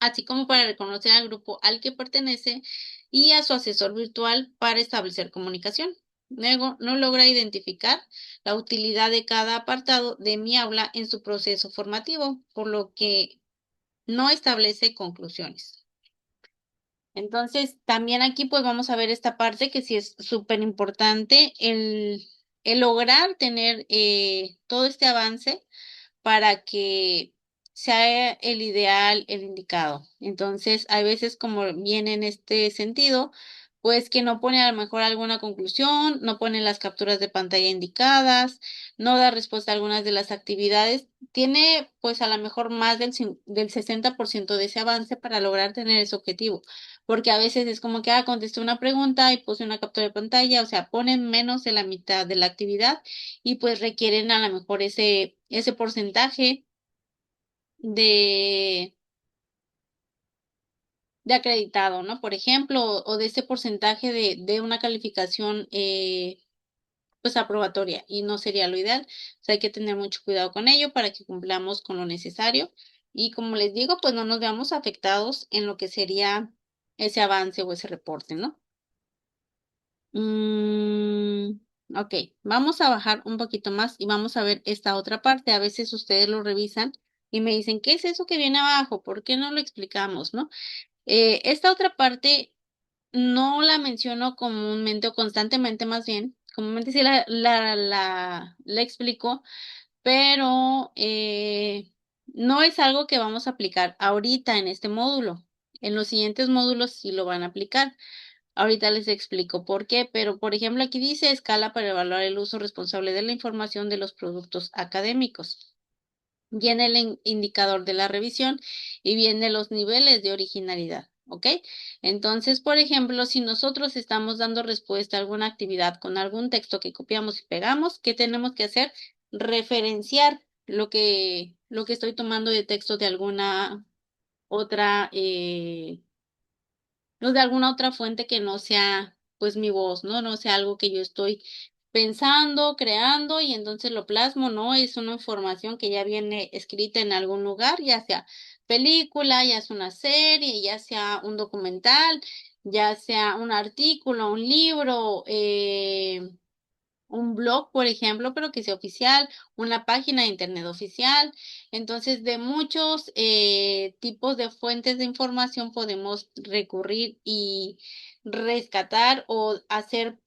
así como para reconocer al grupo al que pertenece y a su asesor virtual para establecer comunicación. Luego, no logra identificar la utilidad de cada apartado de mi aula en su proceso formativo, por lo que no establece conclusiones. Entonces, también aquí pues vamos a ver esta parte que sí es súper importante, el lograr tener todo este avance para que sea el ideal, el indicado. Entonces, hay veces como viene en este sentido, pues que no pone a lo mejor alguna conclusión, no pone las capturas de pantalla indicadas, no da respuesta a algunas de las actividades. Tiene pues a lo mejor más del 60% de ese avance para lograr tener ese objetivo, porque a veces es como que, contesté una pregunta y puse una captura de pantalla, o sea, ponen menos de la mitad de la actividad y pues requieren a lo mejor ese porcentaje de, de acreditado, ¿no? Por ejemplo, o de ese porcentaje de una calificación pues aprobatoria y no sería lo ideal. O sea, hay que tener mucho cuidado con ello para que cumplamos con lo necesario y como les digo, pues no nos veamos afectados en lo que sería ese avance o ese reporte, ¿no? Mm, ok, vamos a bajar un poquito más y vamos a ver esta otra parte. A veces ustedes lo revisan y me dicen, ¿qué es eso que viene abajo? ¿Por qué no lo explicamos, no? Esta otra parte no la menciono comúnmente o constantemente más bien. Comúnmente sí la explico, pero no es algo que vamos a aplicar ahorita en este módulo. En los siguientes módulos sí lo van a aplicar. Ahorita les explico por qué, pero por ejemplo aquí dice escala para evaluar el uso responsable de la información de los productos académicos. Viene el indicador de la revisión y viene los niveles de originalidad, ¿ok? Entonces, por ejemplo, si nosotros estamos dando respuesta a alguna actividad con algún texto que copiamos y pegamos, ¿qué tenemos que hacer? Referenciar lo que estoy tomando de texto de alguna otra no de alguna otra fuente que no sea, pues, mi voz, ¿no? No sea algo que yo estoy pensando, creando y entonces lo plasmo, ¿no? Es una información que ya viene escrita en algún lugar, ya sea película, ya sea una serie, ya sea un documental, ya sea un artículo, un libro, un blog, por ejemplo, pero que sea oficial, una página de internet oficial. Entonces, de muchos tipos de fuentes de información podemos recurrir y rescatar o hacer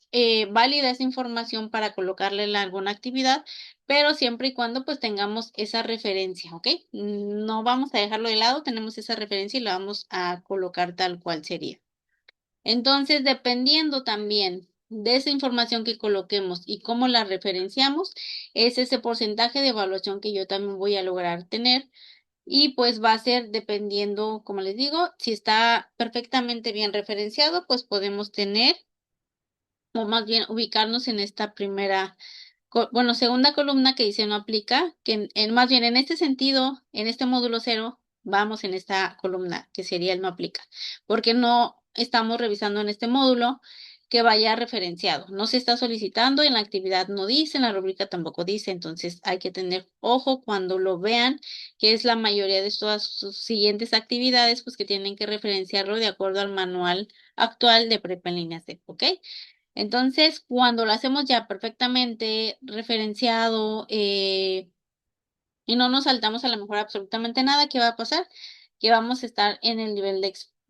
válida esa información para colocarla en alguna actividad, pero siempre y cuando pues tengamos esa referencia, ¿ok? No vamos a dejarlo de lado, tenemos esa referencia y la vamos a colocar tal cual sería. Entonces, dependiendo también de esa información que coloquemos y cómo la referenciamos, es ese porcentaje de evaluación que yo también voy a lograr tener. Y pues va a ser dependiendo, como les digo, si está perfectamente bien referenciado, pues podemos tener, o más bien ubicarnos en esta primera bueno, segunda columna que dice no aplica, que más bien en este sentido, en este módulo cero, vamos en esta columna que sería el no aplica, porque no estamos revisando en este módulo que vaya referenciado. No se está solicitando, en la actividad no dice, en la rúbrica tampoco dice, entonces hay que tener ojo cuando lo vean, que es la mayoría de todas sus siguientes actividades, pues que tienen que referenciarlo de acuerdo al manual actual de Prepa en línea C, ¿ok? Entonces, cuando lo hacemos ya perfectamente referenciado y no nos saltamos a lo mejor absolutamente nada, ¿qué va a pasar? Que vamos a estar en el nivel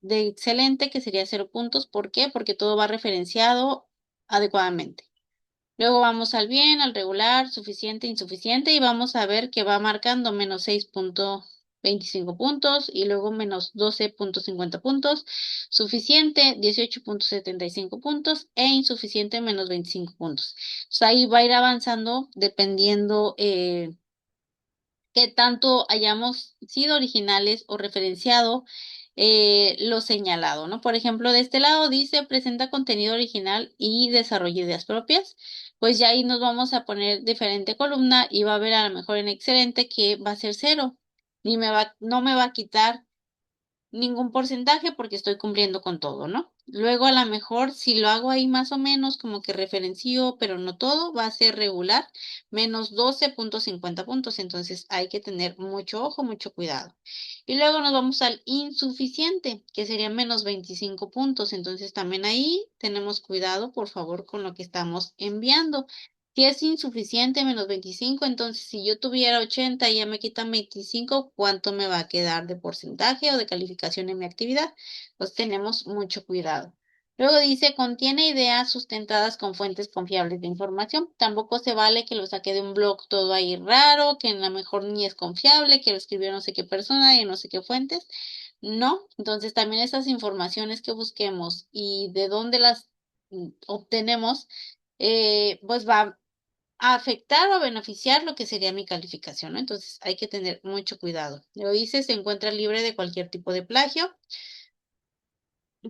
de excelente, que sería 0 puntos. ¿Por qué? Porque todo va referenciado adecuadamente. Luego vamos al bien, al regular, suficiente, insuficiente y vamos a ver que va marcando menos 6,25 puntos y luego menos 12,50 puntos, suficiente 18,75 puntos e insuficiente menos 25 puntos. Entonces ahí va a ir avanzando dependiendo qué tanto hayamos sido originales o referenciado lo señalado, ¿no? Por ejemplo, de este lado dice presenta contenido original y desarrolla ideas propias. Pues ya ahí nos vamos a poner diferente columna y va a ver a lo mejor en excelente que va a ser 0. No me va a quitar ningún porcentaje porque estoy cumpliendo con todo, ¿no? Luego a lo mejor si lo hago ahí más o menos como que referencio, pero no todo, va a ser regular, menos 12,50 puntos. Entonces hay que tener mucho ojo, mucho cuidado. Y luego nos vamos al insuficiente, que sería menos 25 puntos. Entonces también ahí tenemos cuidado, por favor, con lo que estamos enviando. Si es insuficiente, menos 25, entonces si yo tuviera 80 y ya me quitan 25, ¿cuánto me va a quedar de porcentaje o de calificación en mi actividad? Pues tenemos mucho cuidado. Luego dice, contiene ideas sustentadas con fuentes confiables de información. Tampoco se vale que lo saque de un blog todo ahí raro, que a lo mejor ni es confiable, que lo escribió no sé qué persona y no sé qué fuentes. No, entonces también esas informaciones que busquemos y de dónde las obtenemos, pues va a afectar o beneficiar lo que sería mi calificación, ¿no? Entonces hay que tener mucho cuidado. Lo dice, se encuentra libre de cualquier tipo de plagio,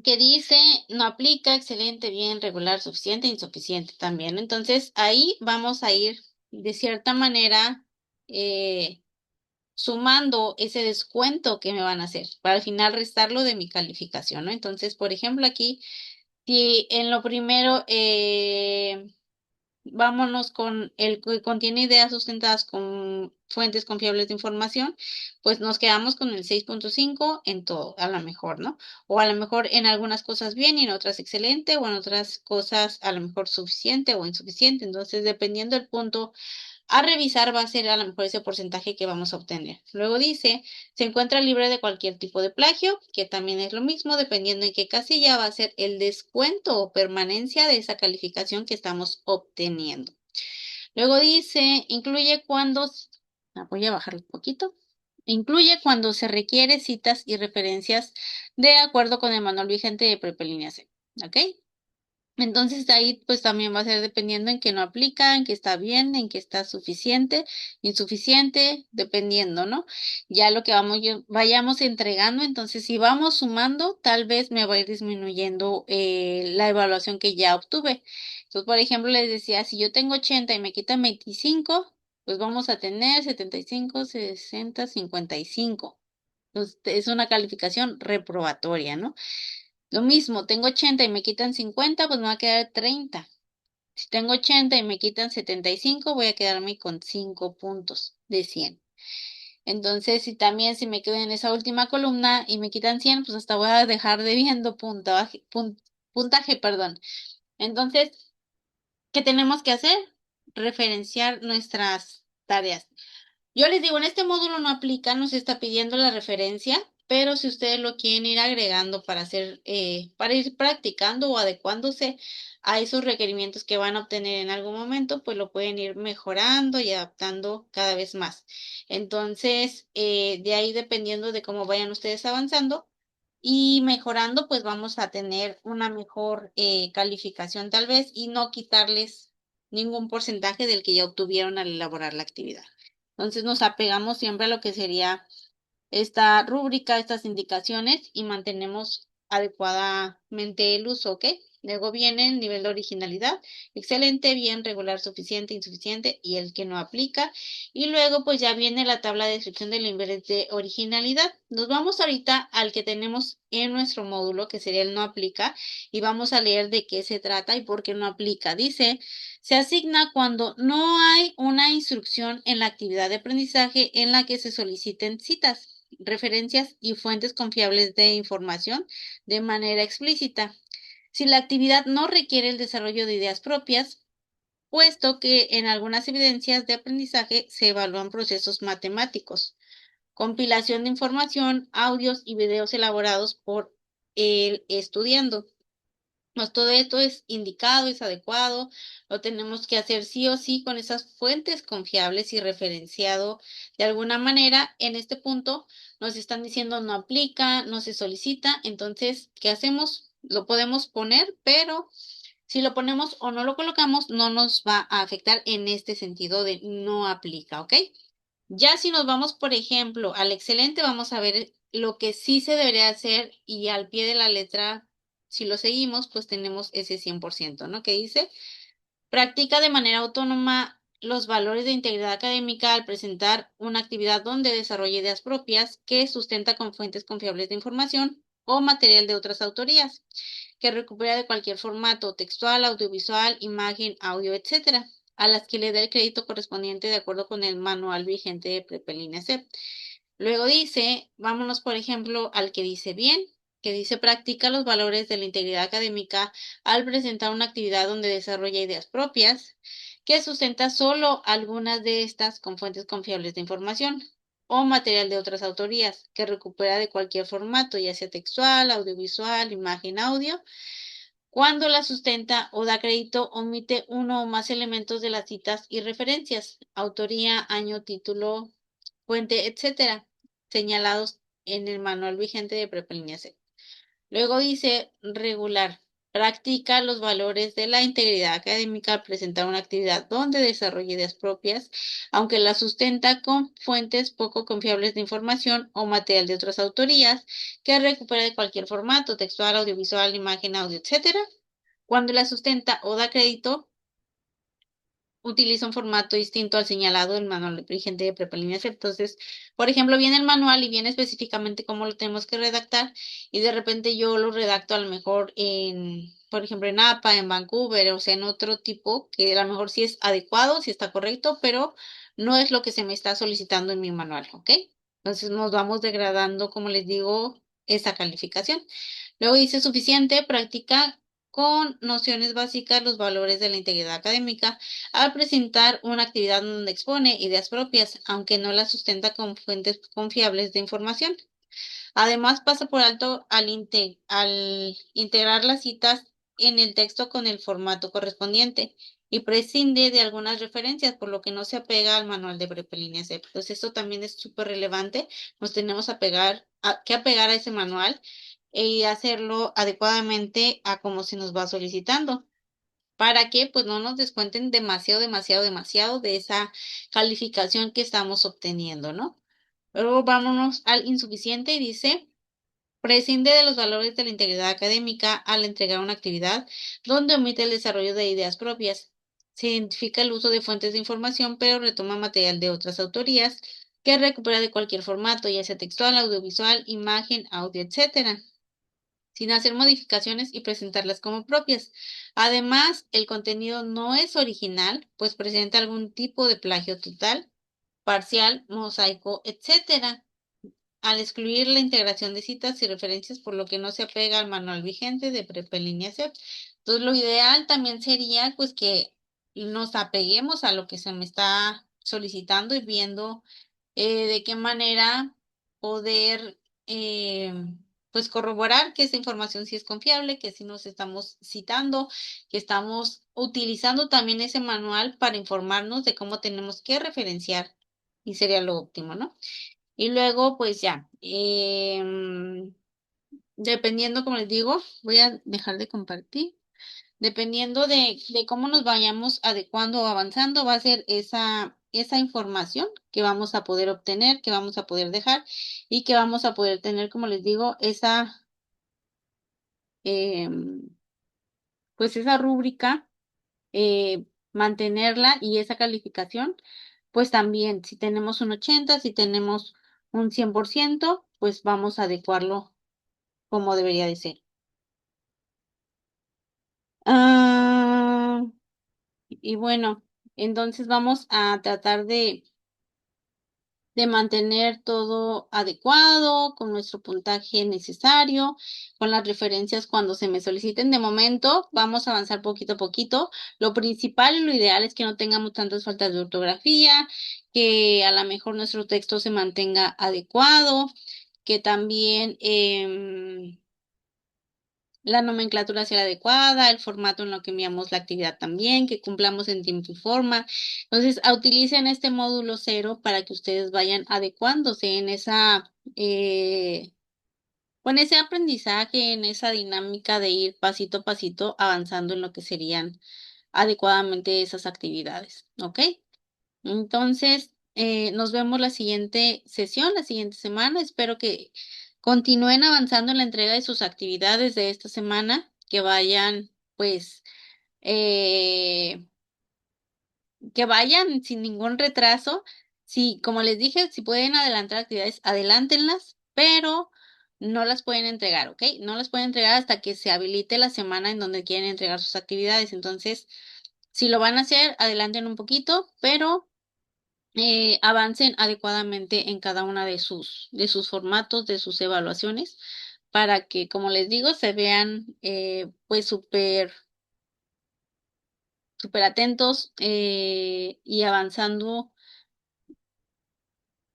que dice, no aplica, excelente, bien, regular, suficiente, insuficiente también. Entonces ahí vamos a ir de cierta manera eh, sumando ese descuento que me van a hacer para al final restarlo de mi calificación, ¿no? Entonces, por ejemplo, aquí, si en lo primero vámonos con el que contiene ideas sustentadas con fuentes confiables de información, pues nos quedamos con el 6,5 en todo, a lo mejor, ¿no? O a lo mejor en algunas cosas bien y en otras excelente, o en otras cosas a lo mejor suficiente o insuficiente. Entonces, dependiendo del punto a revisar, va a ser a lo mejor ese porcentaje que vamos a obtener. Luego dice, se encuentra libre de cualquier tipo de plagio, que también es lo mismo, dependiendo en qué casilla va a ser el descuento o permanencia de esa calificación que estamos obteniendo. Luego dice, incluye cuando, voy a bajar un poquito, incluye cuando se requiere citas y referencias de acuerdo con el manual vigente de Prepelínea C. ¿Ok? Entonces ahí pues también va a ser dependiendo en que no aplica, en que está bien, en que está suficiente, insuficiente, dependiendo, ¿no? Ya lo que vayamos entregando, entonces si vamos sumando, tal vez me va a ir disminuyendo la evaluación que ya obtuve. Entonces, por ejemplo, les decía, si yo tengo 80 y me quitan 25, pues vamos a tener 75, 60, 55. Entonces, es una calificación reprobatoria, ¿no? Lo mismo, tengo 80 y me quitan 50, pues me va a quedar 30. Si tengo 80 y me quitan 75, voy a quedarme con 5 puntos de 100. Entonces, si me quedo en esa última columna y me quitan 100, pues hasta voy a dejar debiendo puntaje, perdón. Entonces, ¿qué tenemos que hacer? Referenciar nuestras tareas. Yo les digo, en este módulo no aplica, nos está pidiendo la referencia, pero si ustedes lo quieren ir agregando para hacer, para ir practicando o adecuándose a esos requerimientos que van a obtener en algún momento, pues lo pueden ir mejorando y adaptando cada vez más. Entonces, de ahí dependiendo de cómo vayan ustedes avanzando y mejorando, pues vamos a tener una mejor calificación tal vez y no quitarles ningún porcentaje del que ya obtuvieron al elaborar la actividad. Entonces nos apegamos siempre a lo que sería esta rúbrica, estas indicaciones y mantenemos adecuadamente el uso, ¿ok? Luego viene el nivel de originalidad, excelente, bien, regular, suficiente, insuficiente y el que no aplica. Y luego pues ya viene la tabla de descripción del nivel de originalidad. Nos vamos ahorita al que tenemos en nuestro módulo, que sería el no aplica, y vamos a leer de qué se trata y por qué no aplica. Dice, se asigna cuando no hay una instrucción en la actividad de aprendizaje en la que se soliciten citas, referencias y fuentes confiables de información de manera explícita. Si la actividad no requiere el desarrollo de ideas propias, puesto que en algunas evidencias de aprendizaje se evalúan procesos matemáticos, compilación de información, audios y videos elaborados por el estudiando. Pues todo esto es indicado, es adecuado, lo tenemos que hacer sí o sí con esas fuentes confiables y referenciado de alguna manera. En este punto nos están diciendo no aplica, no se solicita, entonces, ¿qué hacemos? Lo podemos poner, pero si lo ponemos o no lo colocamos, no nos va a afectar en este sentido de no aplica, ¿ok? Ya si nos vamos, por ejemplo, al excelente, vamos a ver lo que sí se debería hacer y al pie de la letra, si lo seguimos, pues tenemos ese 100%, ¿no? Que dice, practica de manera autónoma los valores de integridad académica al presentar una actividad donde desarrolla ideas propias que sustenta con fuentes confiables de información o material de otras autorías, que recupera de cualquier formato textual, audiovisual, imagen, audio, etcétera, a las que le dé el crédito correspondiente de acuerdo con el manual vigente de Prepelín SEP. Luego dice, vámonos por ejemplo al que dice bien, que dice practica los valores de la integridad académica al presentar una actividad donde desarrolla ideas propias, que sustenta solo algunas de estas con fuentes confiables de información o material de otras autorías, que recupera de cualquier formato, ya sea textual, audiovisual, imagen, audio. Cuando la sustenta o da crédito, omite uno o más elementos de las citas y referencias, autoría, año, título, fuente, etcétera, señalados en el manual vigente de Prepelín C. Luego dice regular. Practica los valores de la integridad académica al presentar una actividad donde desarrolla ideas propias, aunque la sustenta con fuentes poco confiables de información o material de otras autorías, que recupera de cualquier formato, textual, audiovisual, imagen, audio, etcétera. Cuando la sustenta o da crédito, utiliza un formato distinto al señalado del manual vigente de prepalíneas. Entonces, por ejemplo, viene el manual y viene específicamente cómo lo tenemos que redactar y de repente yo lo redacto a lo mejor en, por ejemplo, en APA, en Vancouver, o sea, en otro tipo que a lo mejor sí es adecuado, sí está correcto, pero no es lo que se me está solicitando en mi manual, ¿ok? Entonces nos vamos degradando, como les digo, esa calificación. Luego dice suficiente, practica con nociones básicas los valores de la integridad académica al presentar una actividad donde expone ideas propias, aunque no las sustenta con fuentes confiables de información. Además, pasa por alto al integrar las citas en el texto con el formato correspondiente y prescinde de algunas referencias, por lo que no se apega al manual de Prepelín SEP. Entonces, esto también es súper relevante. Nos tenemos que apegar a ese manual y hacerlo adecuadamente a cómo se nos va solicitando para que pues no nos descuenten demasiado, demasiado, demasiado de esa calificación que estamos obteniendo, ¿no? Luego vámonos al insuficiente y dice, prescinde de los valores de la integridad académica al entregar una actividad donde omite el desarrollo de ideas propias. Se identifica el uso de fuentes de información, pero retoma material de otras autorías que recupera de cualquier formato, ya sea textual, audiovisual, imagen, audio, etcétera, sin hacer modificaciones y presentarlas como propias. Además, el contenido no es original, pues presenta algún tipo de plagio total, parcial, mosaico, etcétera, al excluir la integración de citas y referencias, por lo que no se apega al manual vigente de Prepelín SEP. Entonces, lo ideal también sería pues que nos apeguemos a lo que se me está solicitando y viendo de qué manera poder pues corroborar que esa información sí es confiable, que sí nos estamos citando, que estamos utilizando también ese manual para informarnos de cómo tenemos que referenciar y sería lo óptimo, ¿no? Y luego, pues ya, dependiendo, como les digo, voy a dejar de compartir. Dependiendo de cómo nos vayamos adecuando o avanzando, va a ser esa información que vamos a poder obtener, que vamos a poder dejar y que vamos a poder tener, como les digo, em, pues esa rúbrica, mantenerla y esa calificación, pues también, si tenemos un 80, si tenemos un 100%, pues vamos a adecuarlo como debería de ser. Ah, y bueno, entonces vamos a tratar de mantener todo adecuado, con nuestro puntaje necesario, con las referencias cuando se me soliciten. De momento, vamos a avanzar poquito a poquito. Lo principal y lo ideal es que no tengamos tantas faltas de ortografía, que a lo mejor nuestro texto se mantenga adecuado, que también la nomenclatura sea adecuada, el formato en lo que enviamos la actividad también, que cumplamos en tiempo y forma. Entonces, utilicen este módulo cero para que ustedes vayan adecuándose en con ese aprendizaje, en esa dinámica de ir pasito a pasito avanzando en lo que serían adecuadamente esas actividades, ¿ok? Entonces, nos vemos la siguiente sesión, la siguiente semana. Espero que continúen avanzando en la entrega de sus actividades de esta semana, que vayan, pues, eh, que vayan sin ningún retraso. Sí, como les dije, si pueden adelantar actividades, adelántenlas, pero no las pueden entregar, ¿ok? No las pueden entregar hasta que se habilite la semana en donde quieren entregar sus actividades. Entonces, si lo van a hacer, adelanten un poquito, pero avancen adecuadamente en cada una de sus formatos, de sus evaluaciones, para que, como les digo, se vean pues súper atentos y avanzando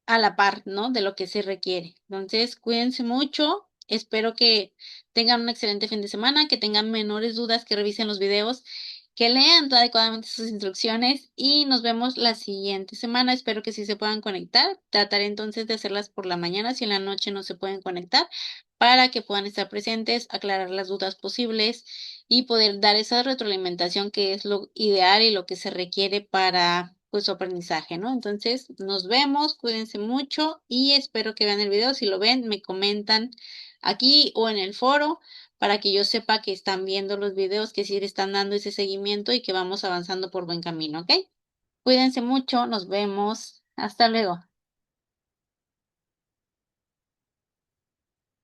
a la par, ¿no? De lo que se requiere. Entonces, cuídense mucho. Espero que tengan un excelente fin de semana, que tengan menores dudas, que revisen los videos, que lean adecuadamente sus instrucciones y nos vemos la siguiente semana. Espero que sí se puedan conectar. Trataré entonces de hacerlas por la mañana si en la noche no se pueden conectar para que puedan estar presentes, aclarar las dudas posibles y poder dar esa retroalimentación que es lo ideal y lo que se requiere para pues su aprendizaje, ¿no? Entonces, nos vemos, cuídense mucho y espero que vean el video. Si lo ven, me comentan aquí o en el foro para que yo sepa que están viendo los videos, que sí le están dando ese seguimiento y que vamos avanzando por buen camino, ¿ok? Cuídense mucho, nos vemos. Hasta luego.